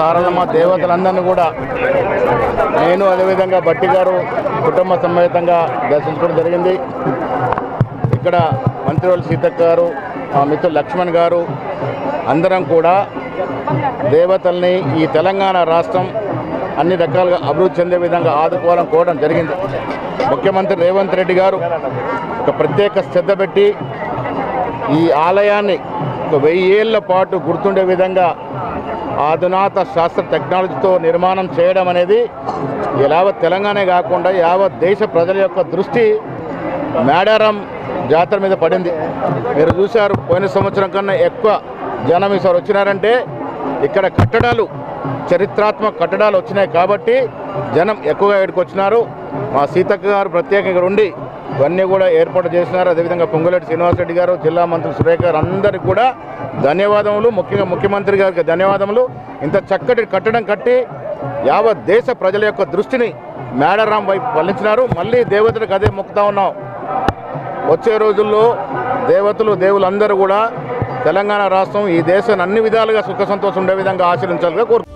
సారలమ్మ దేవతలందరినీ కూడా నేను అదేవిధంగా బట్టి గారు కుటుంబ సమేతంగా దర్శించుకోవడం జరిగింది. ఇక్కడ మంత్రివర్యులు సీతక్క గారు, మా మిత్రులు లక్ష్మణ్ గారు అందరం కూడా దేవతల్ని ఈ తెలంగాణ రాష్ట్రం అన్ని రకాలుగా అభివృద్ధి చెందే విధంగా ఆదుకోవాలని కోరడం జరిగింది. ముఖ్యమంత్రి రేవంత్ రెడ్డి గారు ఒక ప్రత్యేక శ్రద్ధ పెట్టి ఈ ఆలయాన్ని ఒక 1000 ఏళ్ల పాటు గుర్తుండే విధంగా ఆధునాత శాస్త్ర టెక్నాలజీతో నిర్మాణం చేయడం అనేది యావత్ తెలంగాణ కాకుండా యావత్ దేశ ప్రజల యొక్క దృష్టి మేడారం జాతర మీద పడింది. మీరు చూశారు, పోయిన సంవత్సరం కన్నా ఎక్కువ జనం ఈసారి వచ్చినారంటే ఇక్కడ కట్టడాలు, చరిత్రాత్మక కట్టడాలు వచ్చినాయి కాబట్టి జనం ఎక్కువగా ఇక్కడికి వచ్చినారు. మా సీతక్క గారు ప్రత్యేకంగా ఉండి ఇవన్నీ కూడా ఏర్పాటు చేసినారు. అదేవిధంగా పొంగులేటి శ్రీనివాసరెడ్డి గారు, జిల్లా మంత్రి సురేఖ గారు అందరికీ కూడా ధన్యవాదములు. ముఖ్యంగా ముఖ్యమంత్రి గారికి ధన్యవాదములు. ఇంత చక్కటి కట్టడం కట్టి యావత్ దేశ ప్రజల యొక్క దృష్టిని మేడారం వైపు మళ్లించినారు. మళ్ళీ దేవతలకు అదే మొక్కుతా ఉన్నాం. వచ్చే రోజుల్లో దేవులందరూ కూడా తెలంగాణ రాష్ట్రం ఈ దేశాన్ని అన్ని విధాలుగా సుఖ సంతోషం ఉండే విధంగా ఆశీర్వించాలిగా కోరుకుంటున్నాం.